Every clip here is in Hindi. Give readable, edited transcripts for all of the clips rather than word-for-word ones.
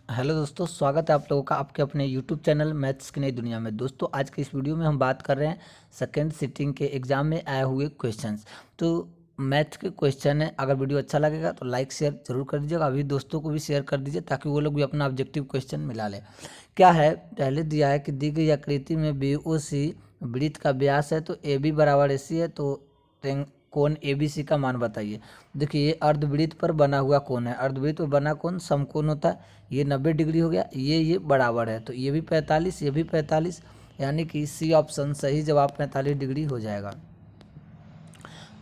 हेलो दोस्तों, स्वागत है आप लोगों का आपके अपने यूट्यूब चैनल मैथ्स की नई दुनिया में। दोस्तों, आज के इस वीडियो में हम बात कर रहे हैं सेकेंड सिटिंग के एग्जाम में आए हुए क्वेश्चंस। तो मैथ के क्वेश्चन है, अगर वीडियो अच्छा लगेगा तो लाइक शेयर जरूर कर दीजिएगा। अभी दोस्तों को भी शेयर कर दीजिए ताकि वो लोग भी अपना ऑब्जेक्टिव क्वेश्चन मिला ले। क्या है, पहले दिया है कि दी गई आकृति में बी ओ सी वृत्त का व्यास है तो ए बी बराबर ए सी है, तो कोण ए बी सी का मान बताइए। देखिए, ये अर्धवृत्त पर बना हुआ कोण है। अर्धवृत्त पर बना कोण समकोण होता है। ये 90 डिग्री हो गया, ये बराबर है, तो ये भी 45, ये भी 45, यानी कि सी ऑप्शन सही जवाब 45 डिग्री हो जाएगा।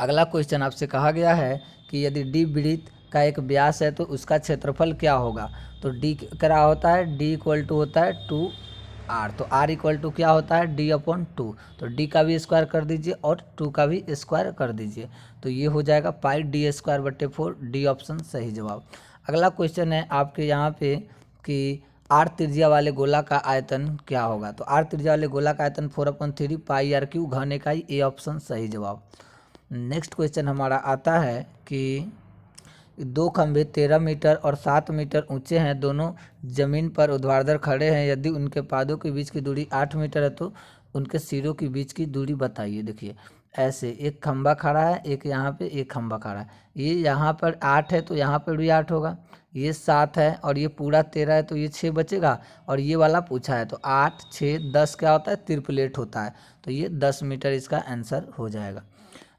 अगला क्वेश्चन आपसे कहा गया है कि यदि डी वृत्त का एक व्यास है तो उसका क्षेत्रफल क्या होगा। तो डी क्या होता है, डी इक्वल टू होता है 2r, तो r इक्वल टू क्या होता है, d अपॉन 2। तो d का भी स्क्वायर कर दीजिए और 2 का भी स्क्वायर कर दीजिए, तो ये हो जाएगा पाई डी स्क्वायर बटे 4। डी ऑप्शन सही जवाब। अगला क्वेश्चन है आपके यहाँ पे कि आर त्रिज्या वाले गोला का आयतन क्या होगा। तो आर त्रिज्या वाले गोला का आयतन 4/3 पाई आर क्यू घन इकाई, ए ऑप्शन सही जवाब। नेक्स्ट क्वेश्चन हमारा आता है कि दो खंभे 13 मीटर और 7 मीटर ऊंचे हैं, दोनों जमीन पर ऊर्ध्वाधर खड़े हैं। यदि उनके पादों के बीच की दूरी 8 मीटर है तो उनके सिरों के बीच की दूरी बताइए। देखिए, ऐसे एक खंभा खड़ा है, एक यहाँ पे एक खंभा खड़ा है। ये यहाँ पर 8 है तो यहाँ पर भी 8 होगा, ये 7 है और ये पूरा 13 है तो ये 6 बचेगा। और ये वाला पूछा है तो 8 6 10 क्या होता है, त्रिपलेट होता है, तो ये 10 मीटर इसका आंसर हो जाएगा।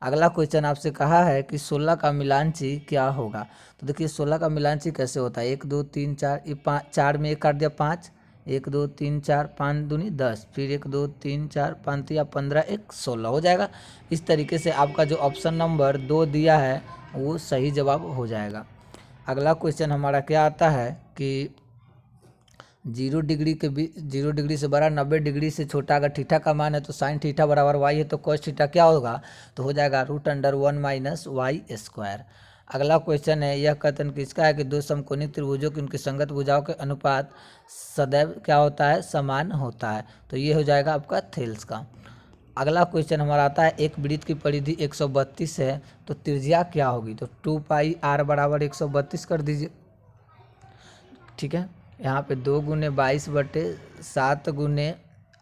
अगला क्वेश्चन आपसे कहा है कि 16 का मिलानची क्या होगा। तो देखिए, 16 का मिलानची कैसे होता है, 1 2 3 4, ये 5, 4 में 1 काट दिया 5, 1 2 3 4, 5 दूनी 10, फिर 1 2 3 4 5 या 15, 1 16 हो जाएगा। इस तरीके से आपका जो ऑप्शन नंबर 2 दिया है वो सही जवाब हो जाएगा। अगला क्वेश्चन हमारा क्या आता है कि 0 डिग्री से बड़ा 90 डिग्री से छोटा अगर थीटा का मान है तो साइन थीटा बराबर वाई है, तो कॉस थीटा क्या होगा, तो हो जाएगा √1 माइनस वाई स्क्वायर। अगला क्वेश्चन है, यह कथन किसका है कि दो समकोणिक त्रिभुजों की उनकी संगत भुजाओं के अनुपात सदैव क्या होता है, समान होता है, तो ये हो जाएगा आपका थेल्स का। अगला क्वेश्चन हमारा आता है, एक वृत्त की परिधि 132 है तो त्रिज्या क्या होगी। तो 2 पाई आर बराबर 132 कर दीजिए। ठीक है, यहाँ पे 2 गुने 22/7 गुने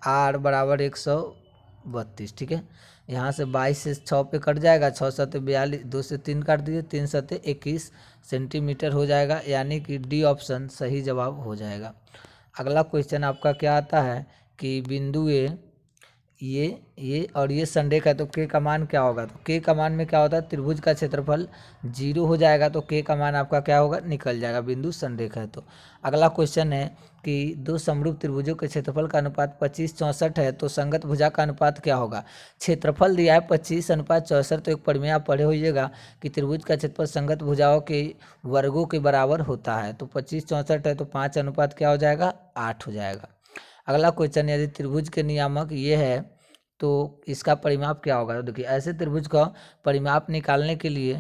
आर बराबर 132। ठीक है, यहाँ से 22 से 6 पे कट जाएगा, 6 सते 42, 2 से 3 काट दीजिए, 3 सते 21 सेंटीमीटर हो जाएगा, यानी कि डी ऑप्शन सही जवाब हो जाएगा। अगला क्वेश्चन आपका क्या आता है कि बिंदु ए ये और ये संरेख है तो के का मान क्या होगा। तो के का मान में क्या होता है, त्रिभुज का क्षेत्रफल 0 हो जाएगा, तो के का मान आपका क्या होगा, निकल जाएगा, बिंदु संरेख है तो। अगला क्वेश्चन है कि दो समरूप त्रिभुजों के क्षेत्रफल का अनुपात 25:64 है तो संगत भुजा का अनुपात क्या होगा। क्षेत्रफल दिया है 25:64, तो एक परिमेय आप पढ़े होइएगा कि त्रिभुज का क्षेत्रफल संगत भुजाओं के वर्गों के बराबर होता है, तो 25:64 है तो 5 अनुपात क्या हो जाएगा, 8 हो जाएगा। अगला क्वेश्चन, यदि त्रिभुज के नियामक ये है तो इसका परिमाप क्या होगा। तो देखिए, ऐसे त्रिभुज का परिमाप निकालने के लिए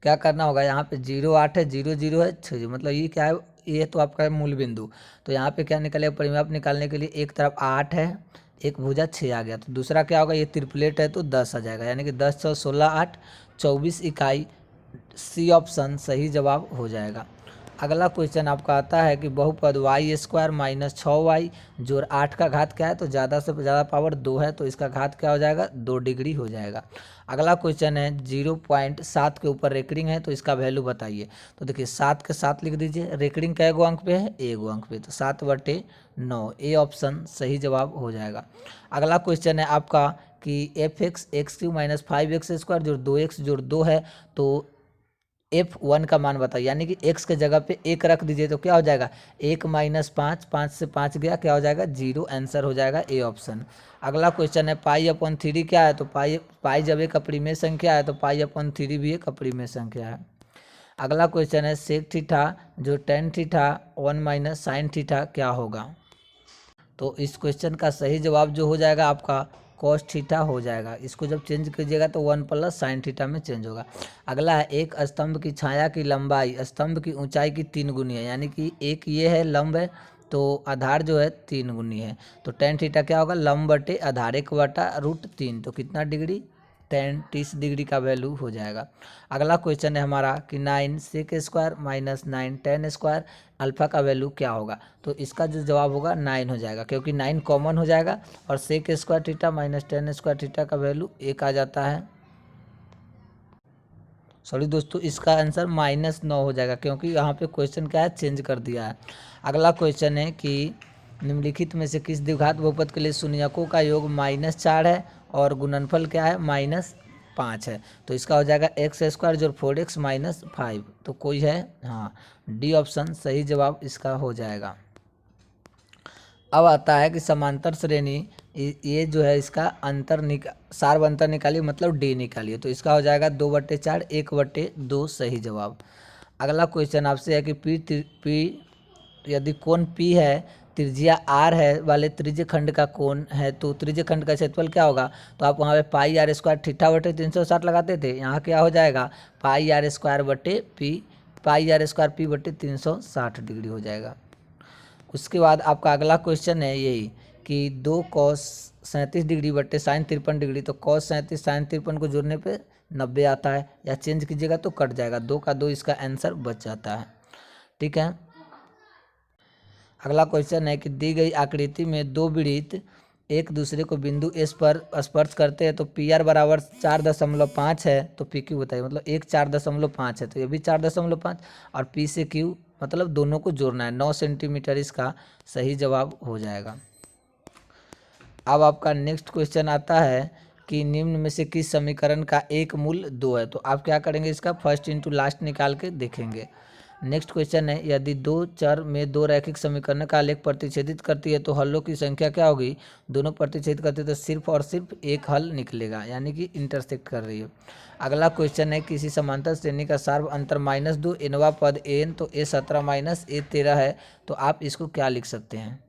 क्या करना होगा, यहाँ पे 0 8 है, 0 0 है, 6 0, मतलब ये क्या है, ये तो आपका है मूल बिंदु। तो यहाँ पे क्या निकलेगा, परिमाप निकालने के लिए एक तरफ 8 है, एक भुजा 6 आ गया, तो दूसरा क्या होगा, ये त्रिपलेट है तो 10 आ जाएगा, यानी कि 10 6 16 8 24 इकाई, सी ऑप्शन सही जवाब हो जाएगा। अगला क्वेश्चन आपका आता है कि बहुपद y² माइनस 6y जोड़ 8 का घात क्या है। तो ज़्यादा से ज़्यादा पावर 2 है तो इसका घात क्या हो जाएगा, 2 डिग्री हो जाएगा। अगला क्वेश्चन है, 0.7 के ऊपर रेकरिंग है तो इसका वैल्यू बताइए। तो देखिए, 7 के 7 लिख दीजिए, रेकरिंग कै गो अंक पे है, 1 अंक पे, तो 7/9, ए ऑप्शन सही जवाब हो जाएगा। अगला क्वेश्चन है आपका कि fx x³ माइनस 5x² जोड़ 2x जोड़ 2 है तो F1 का मान बताइए, यानी कि x के जगह पे 1 रख दीजिए तो क्या हो जाएगा, 1 माइनस 5, 5 से 5 गया, क्या हो जाएगा, 0, आंसर हो जाएगा ए ऑप्शन। अगला क्वेश्चन है, पाई/3 क्या है। तो पाई जब एक अपरिमेय संख्या है तो पाई/3 भी एक अपरिमेय संख्या है। अगला क्वेश्चन है, सेक थीटा जो tan theta 1 minus sine theta क्या होगा। तो इस क्वेश्चन का सही जवाब जो हो जाएगा आपका कॉस थीटा हो जाएगा। इसको जब चेंज कीजिएगा तो 1 प्लस साइन थीटा में चेंज होगा। अगला है, एक स्तंभ की छाया की लंबाई स्तंभ की ऊंचाई की 3 गुनी है, यानी कि एक ये है लंब है तो आधार जो है 3 गुनी है, तो टेन थीटा क्या होगा, लंब बटे आधार 1/√3, तो कितना डिग्री, 30 डिग्री का वैल्यू हो जाएगा। अगला क्वेश्चन है हमारा कि 9 sec square minus 9 ten square alpha का वैल्यू क्या होगा। तो इसका जो जवाब होगा 9 हो जाएगा, क्योंकि 9 कॉमन हो जाएगा और sec square theta minus ten square theta का वैल्यू 1 आ जाता है। सॉरी दोस्तों, इसका आंसर -9 हो जाएगा, क्योंकि यहाँ पे क्वेश्चन क्या है, चेंज कर दिया है। अगला क्वेश्चन है कि निम्नलिखित में से किस द्विघात बहुपद के लिए शून्यकों का योग -4 है और गुणनफल क्या है, -5 है। तो इसका हो जाएगा एक्स स्क्वायर जो 4x -5। तो कोई है, हाँ, डी ऑप्शन सही जवाब इसका हो जाएगा। अब आता है कि समांतर श्रेणी, ये जो है इसका सार्व अंतर निकालिए, मतलब डी निकालिए। तो इसका हो जाएगा 2/4 1/2 सही जवाब। अगला क्वेश्चन आपसे है कि पी यदि कोण P है, त्रिज्या R है वाले त्रिज्य खंड का कोण है, तो त्रिज्य खंड का क्षेत्रफल क्या होगा। तो आप वहाँ पे पाई आर स्क्वायर थीटा बटे 360 लगाते थे, यहाँ क्या हो जाएगा पाई आर स्क्वायर पी बटे 360 डिग्री हो जाएगा। उसके बाद आपका अगला क्वेश्चन है यही कि 2 cos 37 डिग्री बट्टे साइन 53 डिग्री। तो cos 37 साइन 53 को जोड़ने पे 90 आता है, या चेंज कीजिएगा तो कट जाएगा, 2 का 2 इसका आंसर बच जाता है। ठीक है। अगला क्वेश्चन है कि दी गई आकृति में दो वृत्त एक दूसरे को बिंदु एस पर स्पर्श करते हैं, तो पी आर बराबर 4.5 है, तो पी क्यू बताइए, मतलब एक 4.5 है, तो ये भी 4.5 और पी से क्यू मतलब दोनों को जोड़ना है, 9 सेंटीमीटर इसका सही जवाब हो जाएगा। अब आपका नेक्स्ट क्वेश्चन आता है कि निम्न में से किस समीकरण का एक मूल 2 है। तो आप क्या करेंगे, इसका फर्स्ट इंटू लास्ट निकाल के देखेंगे। नेक्स्ट क्वेश्चन है, यदि दो चर में दो रैखिक समीकरण का आलेख प्रतिच्छेदित करती है तो हलों की संख्या क्या होगी। दोनों प्रतिच्छेद करते तो सिर्फ और सिर्फ एक हल निकलेगा, यानी कि इंटरसेक्ट कर रही है। अगला क्वेश्चन है, किसी समांतर श्रेणी का सार्व अंतर -2 nवा पद an, तो a17 a13 है, तो आप इसको क्या लिख सकते हैं।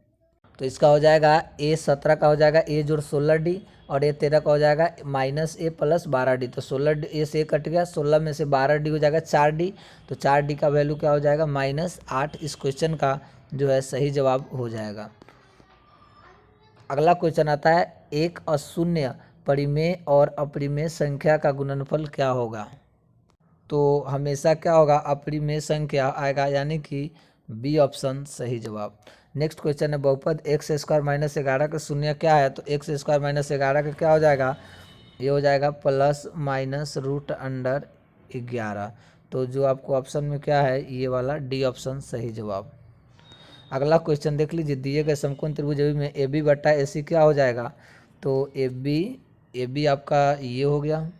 तो इसका हो जाएगा a17 का हो जाएगा a जोड़ 16d और a13 का हो जाएगा -a + 12d। तो 16 a से कट गया, 16 में से 12d हो जाएगा 4d। तो 4d का वैल्यू क्या हो जाएगा -8। इस क्वेश्चन का जो है सही जवाब हो जाएगा। अगला क्वेश्चन आता है, एक अशून्य परिमेय और अपरिमेय संख्या का गुणनफल क्या होगा। तो हमेशा क्या होगा, अपरिमेय संख्या आएगा, यानी कि बी ऑप्शन सही जवाब। नेक्स्ट क्वेश्चन है, बहुपद x² - 11 का शून्य क्या है। तो x² - 11 का क्या हो जाएगा, ये हो जाएगा ±√11। तो जो आपको ऑप्शन में क्या है, ये वाला डी ऑप्शन सही जवाब। अगला क्वेश्चन देख लीजिए, दिए गए समकोण त्रिभुज में ए बी बटा ए सी क्या हो जाएगा। तो ए बी आपका ये हो गया,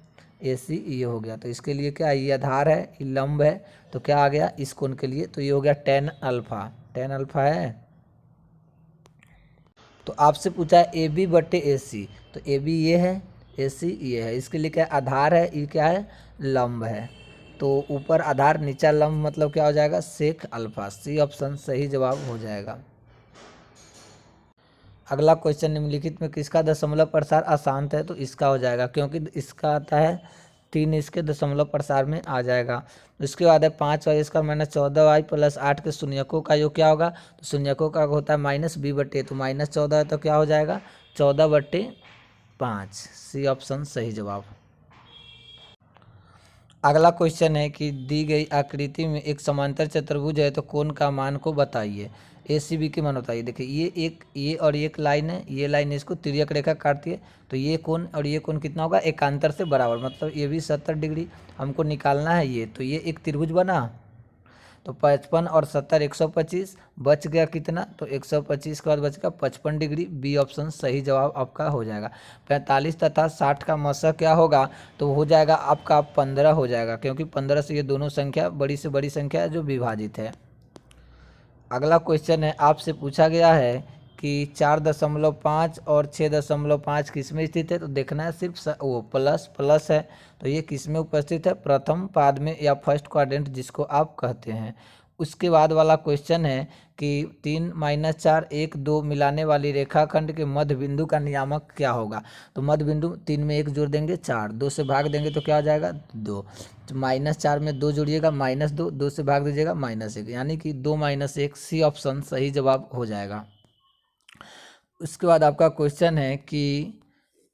ए सी ये हो गया। तो इसके लिए क्या है, ये आधार है, ये लंब है, तो क्या आ गया इस कोण के लिए, तो ये हो गया tan अल्फा है। तो आपसे पूछा है ए बी बटे ए सी, तो ए बी ये है, ए सी ये है, इसके लिए क्या आधार है, ये क्या है लंब है। तो ऊपर आधार नीचा लंब मतलब क्या हो जाएगा सेक अल्फा। सी ऑप्शन सही जवाब हो जाएगा। अगला क्वेश्चन, निम्नलिखित में किसका दशमलव प्रसार अशांत है। तो इसका हो जाएगा, क्योंकि इसका आता है 3 इसके दशमलव प्रसार में आ जाएगा। इसके बाद है 5y² - 14y + 8 के शून्यकों का योग क्या होगा। तो शून्यकों का होता है -b/, तो -14 है, तो क्या हो जाएगा 14/5। सी ऑप्शन सही जवाब। अगला क्वेश्चन है कि दी गई आकृति में एक समांतर चतुर्भुज है, तो कोण का मान को बताइए। ए सी बी के मान बताइए। देखिए ये और एक लाइन है, ये लाइन इसको तिर्यक रेखा काटती है, तो ये कोण और ये कोण कितना होगा, एकांतर से बराबर, मतलब ये भी 70 डिग्री हमको निकालना है ये। तो ये एक त्रिभुज बना, तो 55 और 70 125, बच गया कितना, तो 125 के बाद बच गया 55 डिग्री। बी ऑप्शन सही जवाब आपका हो जाएगा। 45 तथा 60 का मौसा क्या होगा, तो हो जाएगा आपका 15 हो जाएगा, क्योंकि 15 से ये दोनों संख्या बड़ी से बड़ी संख्या है जो विभाजित है। अगला क्वेश्चन है, आपसे पूछा गया है कि 4.5 और 6.5 किस में स्थित है। तो देखना है सिर्फ वो प्लस है, तो ये किस में उपस्थित है, प्रथम पाद में या फर्स्ट क्वाड्रेंट जिसको आप कहते हैं। उसके बाद वाला क्वेश्चन है कि 3 - 4 1 2 मिलाने वाली रेखाखंड के मध्य बिंदु का नियामक क्या होगा। तो मध्य बिंदु 3 में 1 जोड़ देंगे 4, 2 से भाग देंगे तो क्या हो जाएगा 2। तो -4 में 2 जोड़िएगा -2, 2 से भाग दीजिएगा -1, यानी कि 2 - 1। सी ऑप्शन सही जवाब हो जाएगा। उसके बाद आपका क्वेश्चन है कि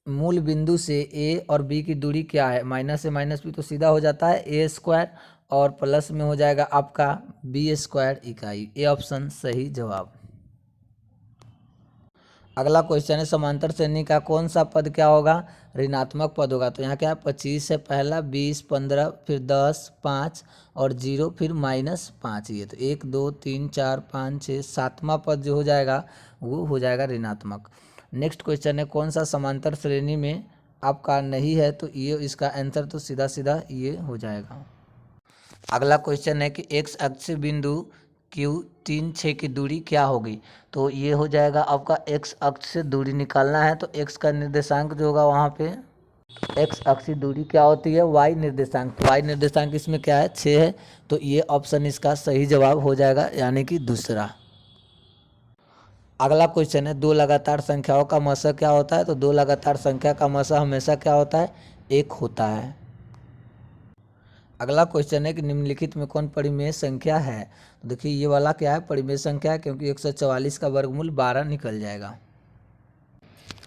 मूल बिंदु से ए और बी की दूरी क्या है, माइनस से माइनस बी तो सीधा हो जाता है ए स्क्वायर और प्लस में हो जाएगा आपका बी स्क्वायर इकाई। ए ऑप्शन सही जवाब। अगला क्वेश्चन है समांतर श्रेणी का कौन सा पद क्या होगा, ऋणात्मक पद होगा। तो यहाँ क्या है 25 है पहला, 20, 15, फिर 10, 5 और 0, फिर -5। ये तो 1 2 3 4 5 6 7वां पद जो हो जाएगा वो हो जाएगा ऋणात्मक। नेक्स्ट क्वेश्चन है कौन सा समांतर श्रेणी में आपका नहीं है, तो ये इसका आंसर तो सीधा सीधा ये हो जाएगा। अगला क्वेश्चन है कि एक्स अक्ष से बिंदु Q3 6 की दूरी क्या होगी। तो ये हो जाएगा आपका एक्स अक्ष से दूरी निकालना है, तो एक्स का निर्देशांक जो होगा वहाँ पे एक्स अक्ष की दूरी क्या होती है वाई निर्देशांक। तो वाई निर्देशांक इसमें क्या है 6 है, तो ये ऑप्शन इसका सही जवाब हो जाएगा यानी कि दूसरा। अगला क्वेश्चन है दो लगातार संख्याओं का मसा क्या होता है। तो दो लगातार संख्या का मसा हमेशा क्या होता है, 1 होता है। अगला क्वेश्चन है कि निम्नलिखित में कौन परिमेय संख्या है। तो देखिए ये वाला क्या है परिमेय संख्या है, क्योंकि 144 का वर्गमूल 12 निकल जाएगा।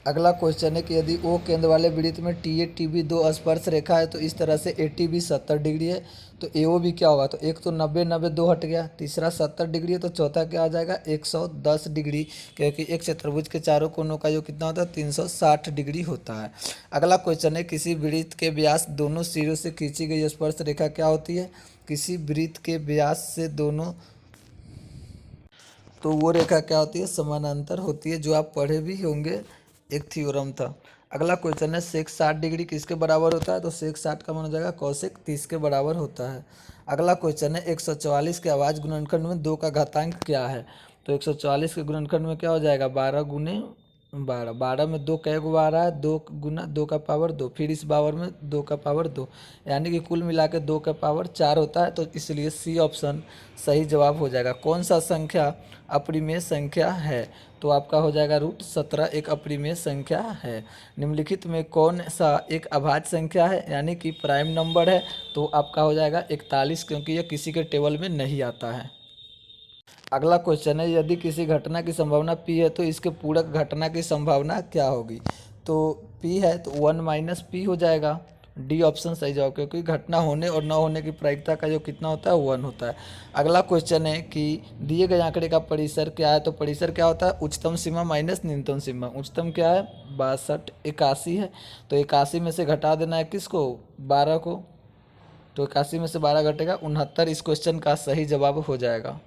अगला क्वेश्चन है कि यदि ओ केंद्र वाले वृत्त में टी ए टी बी दो स्पर्श रेखा है, तो इस तरह से ए टी बी 70 डिग्री है, तो ए ओ भी क्या होगा। तो एक तो 90 90 2 हट गया, तीसरा 70 डिग्री है, तो चौथा क्या आ जाएगा 110 डिग्री, क्योंकि एक चतुर्भुज के चारों कोनों का योग कितना होता है 360 डिग्री होता है। अगला क्वेश्चन है किसी वृत्त के व्यास दोनों सिरों से खींची गई स्पर्श रेखा क्या होती है। किसी वृत्त के व्यास से दोनों, तो वो रेखा क्या होती है समानांतर होती है, जो आप पढ़े भी होंगे, एक थ्योरम था। अगला क्वेश्चन है सेक 60 डिग्री किसके बराबर होता है। तो सेक 60 का मान हो जाएगा कौशिक 30 के बराबर होता है। अगला क्वेश्चन है 144 के अभाज्य गुणनखंड में 2 का घातांक क्या है। तो 144 के गुणनखंड में क्या हो जाएगा 12 गुने 12, 12 में 2 कै गो आ रहा है 2 गुना 2 का पावर 2, फिर इस पावर में 2 का पावर 2, यानी कि कुल मिला के 2 का पावर 4 होता है। तो इसलिए सी ऑप्शन सही जवाब हो जाएगा। कौन सा संख्या अपरिमेय संख्या है। तो आपका हो जाएगा √17 एक अपरिमेय संख्या है। निम्नलिखित में कौन सा एक अभाज्य संख्या है यानी कि प्राइम नंबर है। तो आपका हो जाएगा 41, क्योंकि यह किसी के टेबल में नहीं आता है। अगला क्वेश्चन है यदि किसी घटना की संभावना P है, तो इसके पूरक घटना की संभावना क्या होगी। तो P है तो 1 - P हो जाएगा। डी ऑप्शन सही जवाब, क्योंकि घटना होने और न होने की प्रायिकता का जो कितना होता है 1 होता है। अगला क्वेश्चन है कि दिए गए आंकड़े का परिसर क्या है। तो परिसर क्या होता है उच्चतम सीमा माइनस न्यूनतम सीमा। उच्चतम क्या है 62, 81 है, तो 81 में से घटा देना है किसको 12 को, तो 81 में से 12 घटेगा 69। इस क्वेश्चन का सही जवाब हो जाएगा।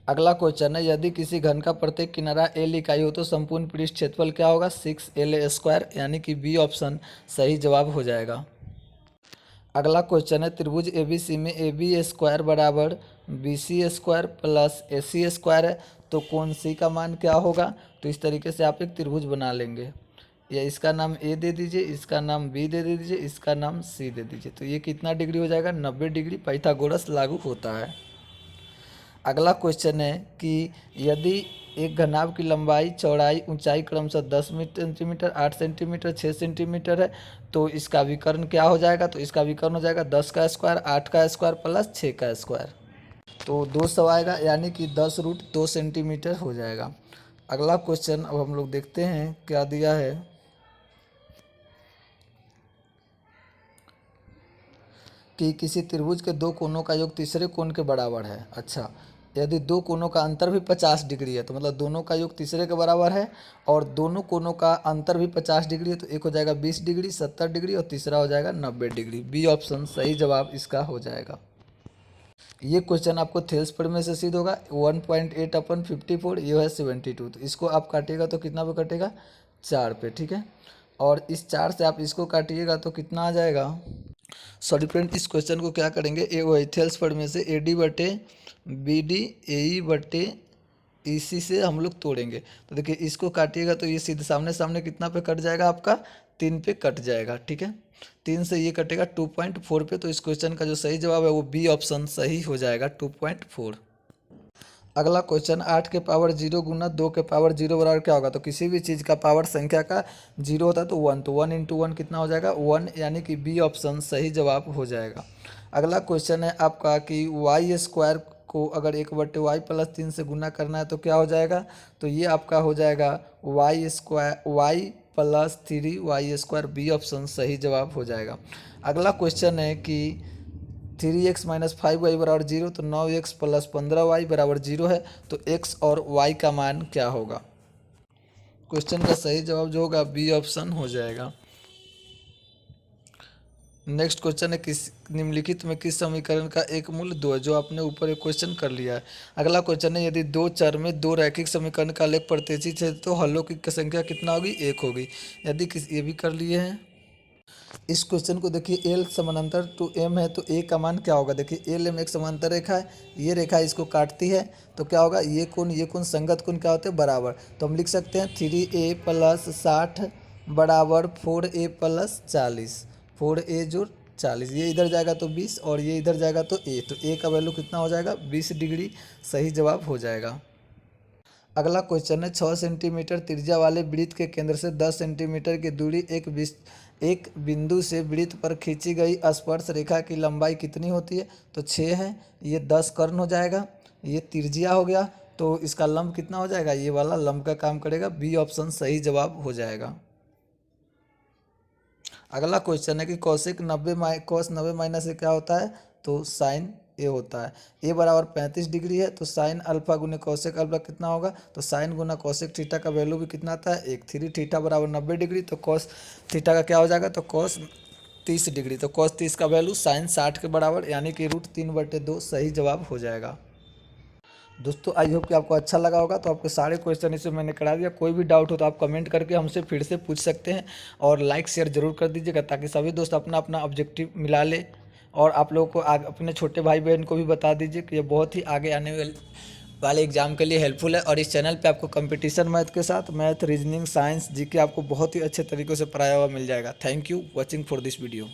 अगला क्वेश्चन है यदि किसी घन का प्रत्येक किनारा L इकाई हो, तो संपूर्ण पृष्ठ क्षेत्रफल क्या होगा 6L², यानी कि बी ऑप्शन सही जवाब हो जाएगा। अगला क्वेश्चन है त्रिभुज ABC में AB² बराबर BC² प्लस AC² है, तो कौन सी का मान क्या होगा। तो इस तरीके से आप एक त्रिभुज बना लेंगे, या इसका नाम A दे दीजिए, इसका नाम B दे दीजिए, इसका नाम C दे दीजिए। तो ये कितना डिग्री हो जाएगा 90 डिग्री, पाइथागोरस लागू होता है। अगला क्वेश्चन है कि यदि एक घनाभ की लंबाई चौड़ाई ऊंचाई क्रमशः 10 सेंटीमीटर 8 सेंटीमीटर 6 सेंटीमीटर है, तो इसका विकर्ण क्या हो जाएगा। तो इसका विकर्ण हो जाएगा 10 का स्क्वायर 8 का स्क्वायर प्लस 6 का स्क्वायर, तो 200 आएगा, यानी कि 10√2 सेंटीमीटर हो जाएगा। अगला क्वेश्चन अब हम लोग देखते हैं क्या दिया है कि किसी त्रिभुज के दो कोनों का योग तीसरे कोण के बराबर है। अच्छा, यदि दो कोनों का अंतर भी 50 डिग्री है, तो मतलब दोनों का योग तीसरे के बराबर है, और दोनों कोनों का अंतर भी 50 डिग्री है, तो एक हो जाएगा 20 डिग्री 70 डिग्री और तीसरा हो जाएगा 90 डिग्री। बी ऑप्शन सही जवाब इसका हो जाएगा। ये क्वेश्चन आपको थेल्सफोर्ड में से सिद्ध होगा 1.8/54, ये है 72, तो इसको आप काटिएगा तो कितना पे कटेगा 4 पे, ठीक है। और इस 4 से आप इसको काटिएगा तो कितना आ जाएगा। सॉरी फ्रेंड, इस क्वेश्चन को क्या करेंगे ए वही थेल्सफोर्ड में से AD/BD AE/EC से हम लोग तोड़ेंगे। तो देखिए इसको काटिएगा तो ये सीधे सामने सामने कितना पे कट जाएगा आपका 3 पे कट जाएगा, ठीक है। 3 से ये कटेगा 2.4 पे, तो इस क्वेश्चन का जो सही जवाब है वो बी ऑप्शन सही हो जाएगा 2.4। अगला क्वेश्चन 8 के पावर 0 गुना 2 के पावर 0 बराबर क्या होगा। तो किसी भी चीज़ का पावर संख्या का 0 होता है तो 1, तो 1 × 1 कितना हो जाएगा 1, यानी कि बी ऑप्शन सही जवाब हो जाएगा। अगला क्वेश्चन है आपका कि y² को अगर 1/y + 3 से गुना करना है तो क्या हो जाएगा। तो ये आपका हो जाएगा y² plus 3y², B option सही जवाब हो जाएगा। अगला क्वेश्चन है कि 3x माइनस 5y बराबर 0, तो 9x प्लस 15y बराबर 0 है, तो x और y का मान क्या होगा। क्वेश्चन का सही जवाब जो होगा बी ऑप्शन हो जाएगा। नेक्स्ट क्वेश्चन है किस निम्नलिखित में किस समीकरण का एक मूल 2 है, जो आपने ऊपर एक क्वेश्चन कर लिया है। अगला क्वेश्चन है यदि दो चर में दो रैखिक समीकरण का लेख प्रतिचित है तो हलों की संख्या कितना होगी, 1 होगी। यदि ये भी कर लिए हैं। इस क्वेश्चन को देखिए, एल समानांतर टू एम है तो ए का मान क्या होगा। देखिए एल एम एक समांतर रेखा है, ये रेखा इसको काटती है तो क्या होगा, ये कोण संगत कोण क्या होते हैं, बराबर। तो हम लिख सकते हैं 3a प्लस 60 बराबर 4a प्लस 40, 4a जोड़ 40, ये इधर जाएगा तो 20 और ये इधर जाएगा तो ए का वैल्यू कितना हो जाएगा, 20 डिग्री सही जवाब हो जाएगा। अगला क्वेश्चन है 6 सेंटीमीटर त्रिज्या वाले वृत्त के केंद्र से 10 सेंटीमीटर की दूरी एक बिंदु से वृत्त पर खींची गई स्पर्श रेखा की लंबाई कितनी होती है। तो 6 है, ये 10 कर्ण हो जाएगा, ये त्रिज्या हो गया, तो इसका लंब कितना हो जाएगा, ये वाला लंब का काम करेगा, बी ऑप्शन सही जवाब हो जाएगा। अगला क्वेश्चन है कि cos 90 माइनस से क्या होता है, तो साइन ए होता है। ए बराबर 35 डिग्री है, तो साइन अल्फा गुने कोसेक अल्फा कितना होगा, तो साइन गुना कोसेक थीटा का वैल्यू भी कितना आता है, 1। 3 थीटा बराबर 90 डिग्री, तो कॉस थीटा का क्या हो जाएगा, तो कॉस 30 डिग्री, तो कॉस 30 का वैल्यू साइन 60 के बराबर यानी कि √3/2 सही जवाब हो जाएगा। दोस्तों आई होप कि आपको अच्छा लगा होगा। तो आपके सारे क्वेश्चन इसमें मैंने करा दिया। कोई भी डाउट हो तो आप कमेंट करके हमसे फिर से पूछ सकते हैं और लाइक शेयर जरूर कर दीजिएगा ताकि सभी दोस्त अपना अपना ऑब्जेक्टिव मिला ले। और आप लोगों को अपने छोटे भाई बहन को भी बता दीजिए कि ये बहुत ही आगे आने वाले एग्जाम के लिए हेल्पफुल है। और इस चैनल पे आपको कंपटीशन मैथ के साथ मैथ, रीजनिंग, साइंस, जीके आपको बहुत ही अच्छे तरीक़े से पढ़ाया हुआ मिल जाएगा। Thank you watching for this video.